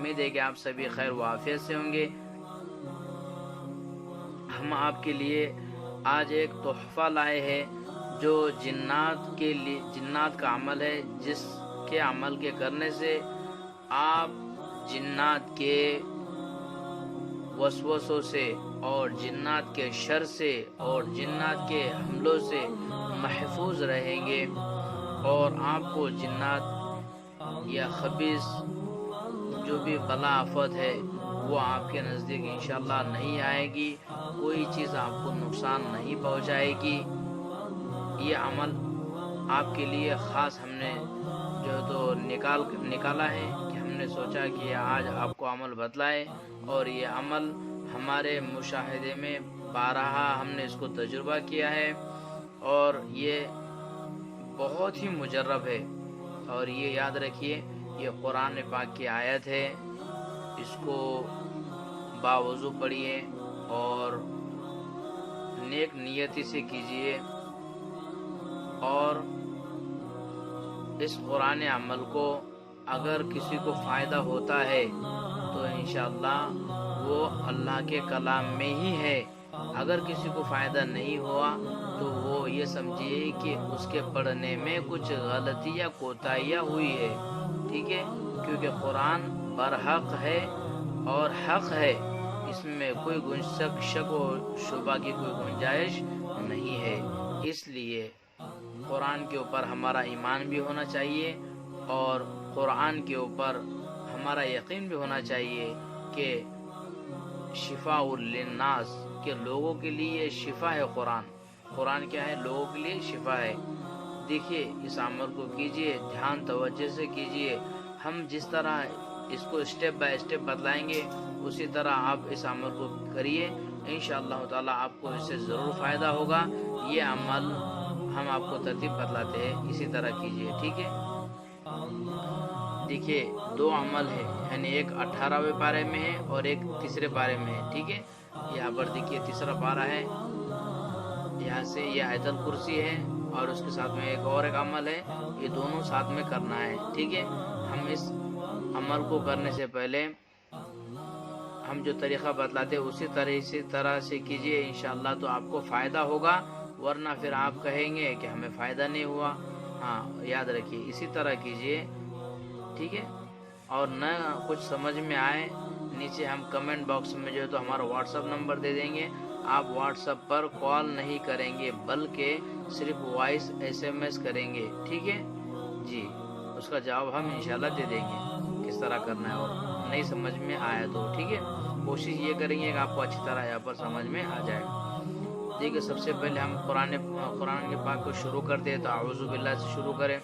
امید ہے کہ آپ سبھی خیر و عافیت سے ہوں گے۔ ہم آپ کے لیے آج ایک تحفہ لائے ہیں جو جنات کا عمل ہے، جس کے عمل کے کرنے سے آپ جنات کے وسوسوں سے اور جنات کے شر سے اور جنات کے حملوں سے محفوظ رہیں گے، اور آپ کو جنات یا خبیث جو بھی بلا آفت ہے وہ آپ کے نزدیک انشاءاللہ نہیں آئے گی، کوئی چیز آپ کو نقصان نہیں پہنچائے گی۔ یہ عمل آپ کے لیے خاص ہم نے جو ہے تو نکالا ہے کہ ہم نے سوچا کہ آج آپ کو عمل بتلائے، اور یہ عمل ہمارے مشاہدے میں بارہا ہم نے اس کو تجربہ کیا ہے، اور یہ بہت ہی مجرب ہے۔ اور یہ یاد رکھیے، یہ قرآن پاک کی آیت ہے، اس کو باوضو پڑھیے اور نیک نیتی سے کیجیے، اور اس قرآن عمل کو اگر کسی کو فائدہ ہوتا ہے تو انشاءاللہ وہ اللہ کے کلام میں ہی ہے، اگر کسی کو فائدہ نہیں ہوا تو وہ یہ سمجھیے کہ اس کے پڑھنے میں کچھ غلطی یا کوتاہیاں ہوئی ہے، ٹھیک ہے، کیونکہ قرآن برحق ہے اور حق ہے، اس میں کوئی شک و شبہ کی کوئی گنجائش نہیں ہے۔ اس لیے قرآن کے اوپر ہمارا ایمان بھی ہونا چاہیے، اور قرآن کے اوپر ہمارا یقین بھی ہونا چاہیے کہ شفاء للناس، کہ لوگوں کے لیے شفا ہے قرآن کیا ہے؟ لوگوں کے لیے شفا ہے۔ دیکھیے اس عمل کو کیجیے، دھیان توجہ سے کیجیے، ہم جس طرح اس کو اسٹیپ بائی اسٹیپ بتلائیں گے اسی طرح آپ اس عمل کو کریے، انشاءاللہ تعالی آپ کو اس سے ضرور فائدہ ہوگا۔ یہ عمل ہم آپ کو ترتیب بتلاتے ہیں، اسی طرح کیجیے، ٹھیک ہے۔ دیکھیے 2 عمل ہے، یعنی ایک 18ویں پارے میں ہے اور ایک تیسرے پارے میں ہے، ٹھیک ہے۔ یہاں پر دیکھیے تیسرا پارہ ہے، یہاں سے یہ آیت الکرسی ہے اور اس کے ساتھ میں ایک عمل ہے، یہ دونوں ساتھ میں کرنا ہے، ٹھیک ہے۔ ہم اس عمل کو کرنے سے پہلے ہم جو طریقہ بتلاتے ہیں اسی طرح سے کیجیے، انشاءاللہ تو آپ کو فائدہ ہوگا، ورنہ پھر آپ کہیں گے کہ ہمیں فائدہ نہیں ہوا۔ ہاں یاد رکھیے اسی طرح کیجیے، ٹھیک ہے۔ اور نہ کچھ سمجھ میں آئے، نیچے ہم کمنٹ باکس میں جو ہے تو ہمارا واٹس ایپ نمبر دے دیں گے، آپ واٹس ایپ پر کال نہیں کریں گے بلکہ صرف وائس SMS کریں گے، ٹھیک ہے جی، اس کا جواب ہم انشاءاللہ دے دیں گے کس طرح کرنا ہے، اور نہیں سمجھ میں آیا تو ٹھیک ہے، کوشش یہ کریں گے کہ آپ کو اچھی طرح یہاں پر سمجھ میں آ جائے۔ دیکھیے سب سے پہلے ہم قرآن کے پاک کو شروع کرتے ہیں تو اعوذ باللہ سے شروع کریں،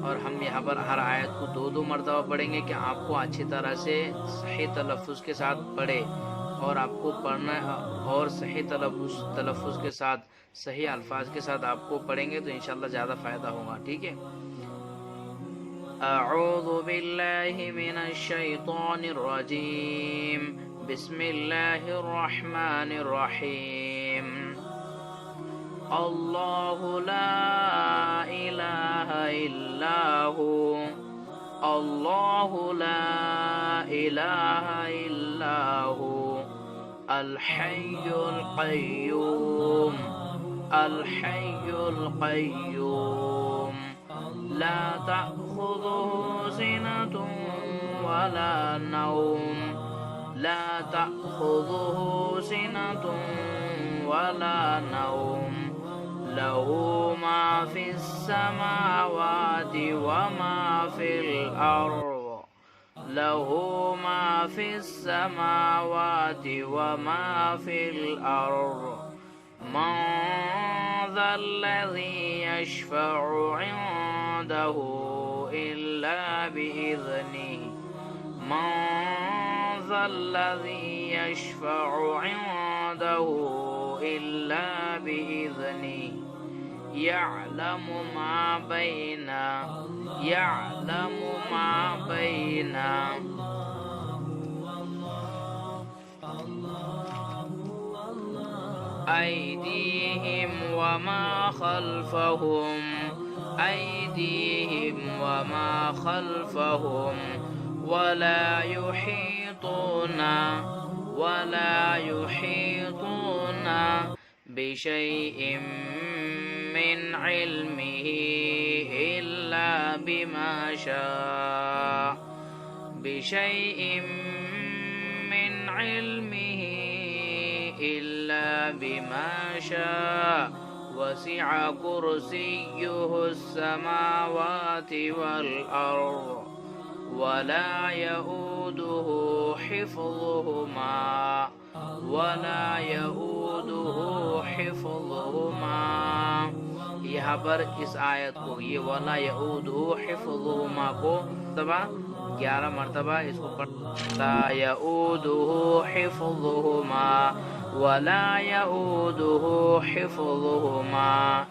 اور ہم یہاں پر ہر آیت کو 2 مرتبہ پڑھیں گے کہ آپ کو اچھی طرح سے صحیح تلفظ کے ساتھ پڑھے، اور آپ کو پڑھنا اور صحیح تلفظ کے ساتھ صحیح الفاظ کے ساتھ آپ کو پڑھیں گے تو انشاءاللہ زیادہ فائدہ ہوگا، ٹھیک ہے۔ اعوذ باللہ من الشیطان الرجیم، بسم اللہ الرحمن الرحیم، اللہ لا الہ الا هو، اللہ لا الہ الا هو، الحی القیوم، الحی القیوم، لا تأخذه سنة ولا نوم، لا تأخذه سنة ولا نوم، له ما في السماوات وما في الأرض، له ما في السماوات وما في الأرض، من ذا الذي يشفع عنده إلا بإذنه، من ذا الذي يشفع عنده إلا بإذنه، يعلم ما بين أيديهم وما خلفهم، أيديهم وما خلفهم، ولا يحيطون بشيء من علمه إلا بما شاء بشيء من علمه إلا بما شاء وسع كرسيه السماوات والأرض ولا يؤوده حفظهما یہاں پر اس آیت کو یہ ولا یؤوده حفظهما کو 11 مرتبہ اس کو لا یؤوده حفظهما ولا یؤوده حفظهما،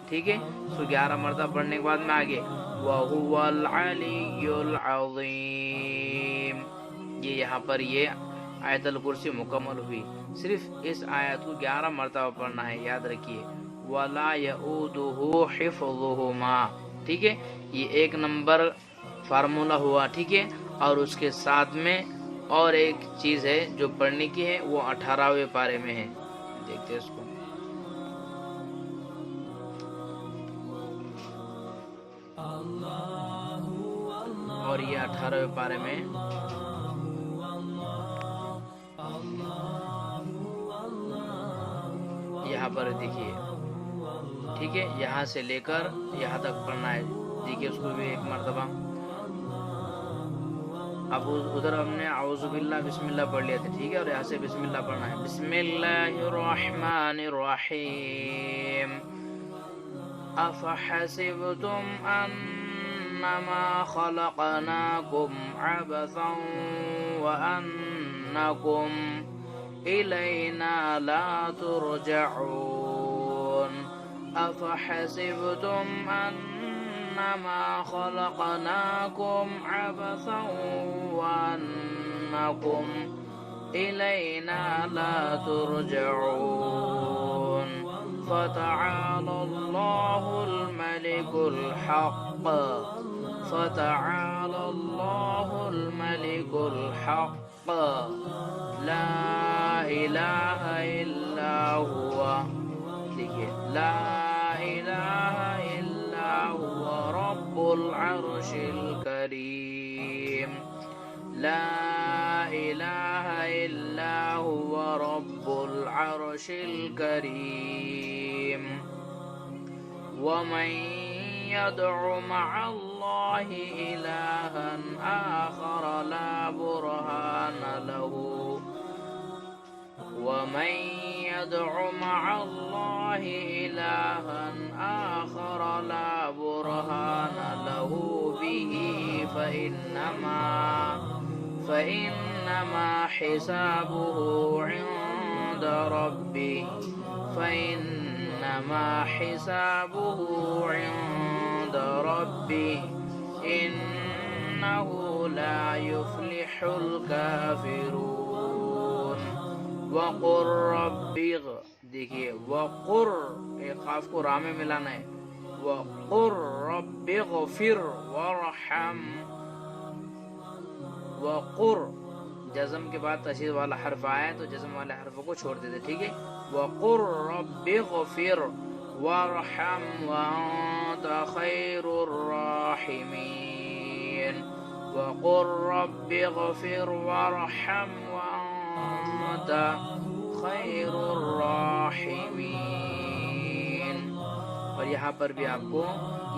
ٹھیک ہے. سو 11 مرتبہ پڑھنے کے بعد میں آگے وَهُوَ الْعَلِيُّ الْعَظِيمُ، یہاں پر یہ آیت الکرسی مکمل ہوئی. صرف اس آیت کو 11 مرتبہ پڑھنا ہے، یاد رکھیے وَلَا يَؤُودُهُ حِفْظُهُمَا، ٹھیک ہے. یہ 1 نمبر فارمولا ہوا، ٹھیک ہے. اور اس کے ساتھ میں اور ایک چیز ہے جو پڑھنے کی ہے، وہ 18ویں پارے میں ہے. دیکھتے ہیں اس کو. اور یہ 18ویں پارے میں یہاں پر دیکھیے، ٹھیک ہے. یہاں سے لے کر یہاں تک پڑھنا ہے. دیکھیے اس کو بھی 1 مرتبہ. اب ادھر ہم نے اعوذ باللہ بسم اللہ پڑھ لیا تھا، ٹھیک ہے. اور یہاں سے بسم اللہ پڑھنا ہے. بسم اللہ الرحمن الرحیم. افحسبتم انما خلقناکم عبثا وانکم الینا لا ترجعون. افحسبتم انما خلقناكم عبثا وانكم الينا لا ترجعون. فتعالى الله الملك الحق فتعالى الله الملك الحق لا اله الا هو. دیکھیے لا الہ الا هو رب العرش الكریم. لا الہ الا هو رب العرش الكریم. ومن يدع مع الله إلها آخر لا برهان له ومن يدع مع الله إلها آخر لا برهان له به فإنما حسابه عند ربه إنه لا يفلح الكافرون. وقر رب، دیکھیے وقر ایک قاف کو را میں ملانا ہے. وقر رب اغفر وارحم. وقر جزم کے بعد تشدید والا حرف آیا تو جزم والے حرفوں کو چھوڑ دیتے، ٹھیک ہے. وقر رب اغفر وارحم وانت خیر الراحمین. وقر رب اغفر وارحم وانت خیر الراحمین. اور یہاں پر بھی آپ کو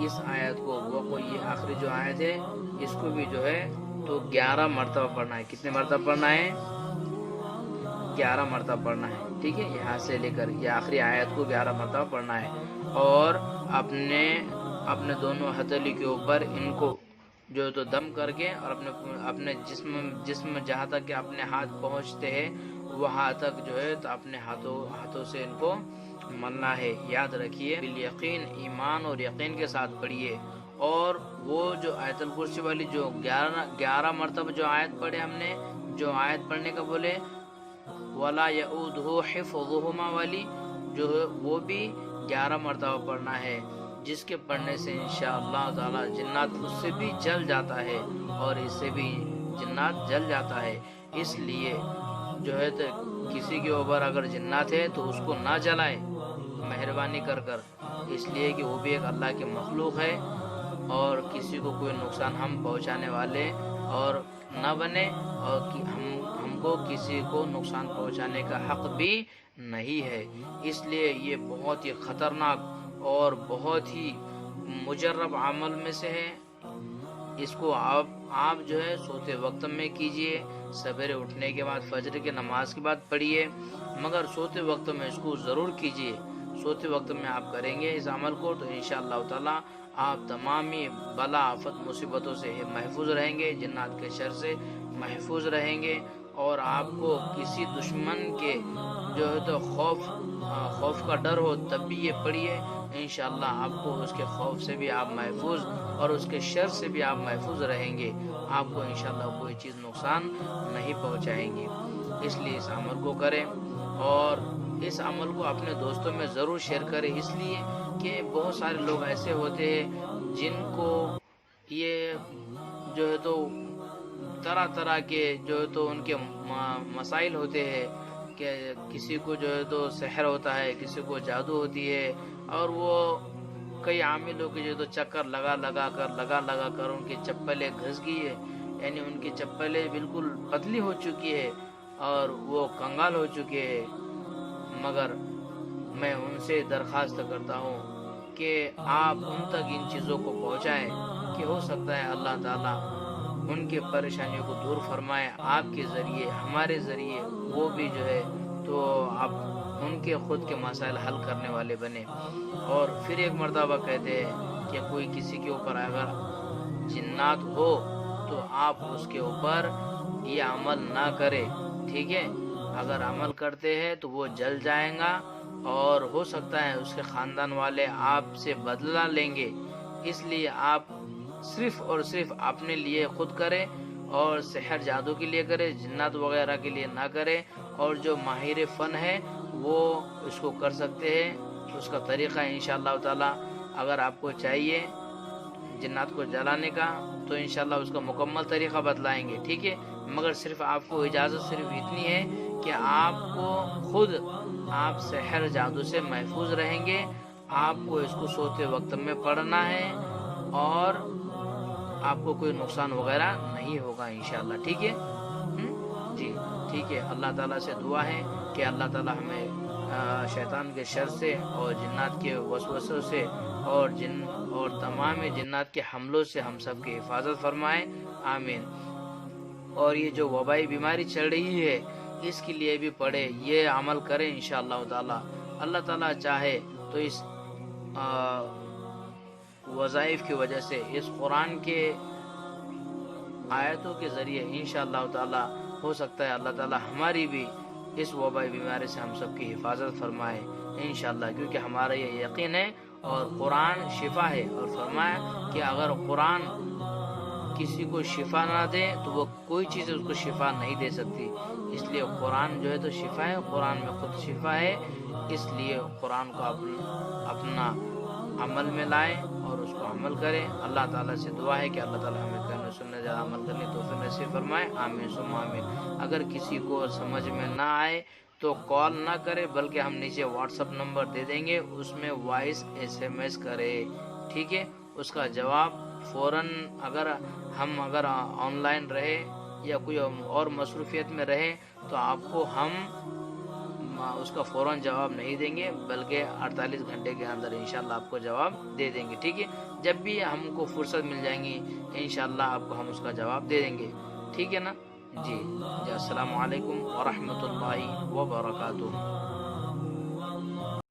اس آیت کو یہ آخری جو آیت ہے اس کو بھی جو ہے تو 11 مرتبہ پڑھنا ہے. کتنے مرتبہ پڑھنا ہے؟ 11 مرتبہ پڑھنا ہے، ٹھیک ہے. یہاں سے لے کر یہ آخری آیت کو 11 مرتبہ پڑھنا ہے. اور اپنے دونوں ہتھیلی کے اوپر ان کو جو تو دم کر کے اور اپنے جسم جہاں تک کہ اپنے ہاتھ پہنچتے ہیں وہاں تک جو ہے تو اپنے ہاتھوں سے ان کو ملنا ہے. یاد رکھیے بالیقین، ایمان اور یقین کے ساتھ پڑھیے. اور وہ جو آیت الکرسی والی جو 11 مرتبہ جو آیت پڑھے ہم نے، جو آیت پڑھنے کا بولے وَلَا يَؤُودُهُ حِفْظُهُمَا والی جو ہے وہ بھی 11 مرتبہ پڑھنا ہے، جس کے پڑھنے سے انشاءاللہ تعالی جنات اس سے بھی جل جاتا ہے اور اس سے بھی جنات جل جاتا ہے۔ اس لیے جو ہے تو کسی کے اوپر اگر جنات ہے تو اس کو نہ جلائے مہربانی کر کر، اس لیے کہ وہ بھی ایک اللہ کی مخلوق ہے، اور کسی کو کوئی نقصان ہم پہنچانے والے اور نہ بنے، اور ہم کو کسی کو نقصان پہنچانے کا حق بھی نہیں ہے۔ اس لیے یہ بہت ہی خطرناک اور بہت ہی مجرب عمل میں سے ہے۔ اس کو آپ جو ہے سوتے وقت میں کیجئے، سویرے اٹھنے کے بعد فجر کی نماز کے بعد پڑھیے، مگر سوتے وقت میں اس کو ضرور کیجئے۔ سوتے وقت میں آپ کریں گے اس عمل کو تو انشاءاللہ تعالی آپ تمامی بلا آفت مصیبتوں سے محفوظ رہیں گے، جنات کے شر سے محفوظ رہیں گے، اور آپ کو کسی دشمن کے جو ہے تو خوف کا ڈر ہو تب بھی یہ پڑھیے، انشاءاللہ آپ کو اس کے خوف سے بھی آپ محفوظ اور اس کے شر سے بھی آپ محفوظ رہیں گے، آپ کو انشاءاللہ کوئی چیز نقصان نہیں پہنچائیں گے۔ اس لیے اس عمل کو کریں، اور اس عمل کو اپنے دوستوں میں ضرور شیئر کریں، اس لیے کہ بہت سارے لوگ ایسے ہوتے ہیں جن کو یہ جو ہے تو طرح طرح کے جو ہے تو ان کے مسائل ہوتے ہیں، کہ کسی کو جو ہے تو سحر ہوتا ہے، کسی کو جادو ہوتی ہے، اور وہ کئی عاملوں کے جو تو چکر لگا کر ان کی چپلیں گھس گئی ہے، یعنی ان کی چپلیں بالکل پتلی ہو چکی ہے اور وہ کنگال ہو چکے ہیں۔ مگر میں ان سے درخواست کرتا ہوں کہ آپ ان تک ان چیزوں کو پہنچائیں، کہ ہو سکتا ہے اللہ تعالیٰ ان کے پریشانیوں کو دور فرمائے، آپ کے ذریعے، ہمارے ذریعے، وہ بھی جو ہے تو آپ ان کے خود کے مسائل حل کرنے والے بنے۔ اور پھر ایک مرتبہ کہتے ہیں کہ کوئی کسی کے اوپر اگر جنات ہو تو آپ اس کے اوپر یہ عمل نہ کرے، ٹھیک ہے؟ اگر عمل کرتے ہیں تو وہ جل جائیں گا، اور ہو سکتا ہے اس کے خاندان والے آپ سے بدلہ لیں گے۔ اس لیے آپ صرف اور صرف اپنے لیے خود کریں، اور سحر جادو کے لیے کریں، جنات وغیرہ کے لیے نہ کریں۔ اور جو ماہر فن ہے وہ اس کو کر سکتے ہیں، اس کا طریقہ انشاءاللہ تعالی اگر آپ کو چاہیے جنات کو جلانے کا تو انشاءاللہ اس کا مکمل طریقہ بتلائیں گے، ٹھیک ہے؟ مگر صرف آپ کو اجازت صرف اتنی ہے کہ آپ کو خود آپ سحر جادو سے محفوظ رہیں گے، آپ کو اس کو سوتے وقت میں پڑھنا ہے، اور آپ کو کوئی نقصان وغیرہ نہیں ہوگا انشاءاللہ، ٹھیک ہے؟ جی ٹھیک ہے، اللہ تعالیٰ سے دعا ہے کہ اللہ تعالیٰ ہمیں شیطان کے شر سے اور جنات کے وسوسوں سے اور تمام جنات کے حملوں سے ہم سب کی حفاظت فرمائے، آمین۔ اور یہ جو وبائی بیماری چل رہی ہے اس کے لیے بھی پڑھے، یہ عمل کریں انشاءاللہ تعالی۔ اللہ تعالیٰ چاہے تو اس وظائف کی وجہ سے، اس قرآن کے آیتوں کے ذریعے انشاءاللہ تعالی ہو سکتا ہے اللہ تعالیٰ ہماری بھی اس وبائی بیماری سے ہم سب کی حفاظت فرمائے انشاءاللہ، کیونکہ ہمارا یہ یقین ہے، اور قرآن شفا ہے، اور فرمایا کہ اگر قرآن کسی کو شفا نہ دے تو وہ کوئی چیز اس کو شفا نہیں دے سکتی۔ اس لیے قرآن جو ہے تو شفا ہے، قرآن میں خود شفا ہے، اس لیے قرآن کو اپنا عمل میں لائیں اور اس کو عمل کریں۔ اللہ تعالیٰ سے دعا ہے کہ اللہ تعالیٰ ہمیں کہنے سننے زیادہ عمل کرنے توفیق نصیب فرمائے، آمین ثم آمین۔ اگر کسی کو سمجھ میں نہ آئے تو کال نہ کرے، بلکہ ہم نیچے واٹس ایپ نمبر دے دیں گے، اس میں وائس SMS کرے، ٹھیک ہے؟ اس کا جواب فوراً، اگر آن لائن رہے یا کوئی اور مصروفیت میں رہے تو آپ کو ہم اس کا فوراً جواب نہیں دیں گے، بلکہ 48 گھنٹے کے اندر انشاءاللہ آپ کو جواب دے دیں گے، ٹھیک ہے؟ جب بھی ہم کو فرصت مل جائیں گی انشاءاللہ آپ کو ہم اس کا جواب دے دیں گے، ٹھیک ہے نا؟ جی السلام علیکم ورحمۃ اللہ وبرکاتہ۔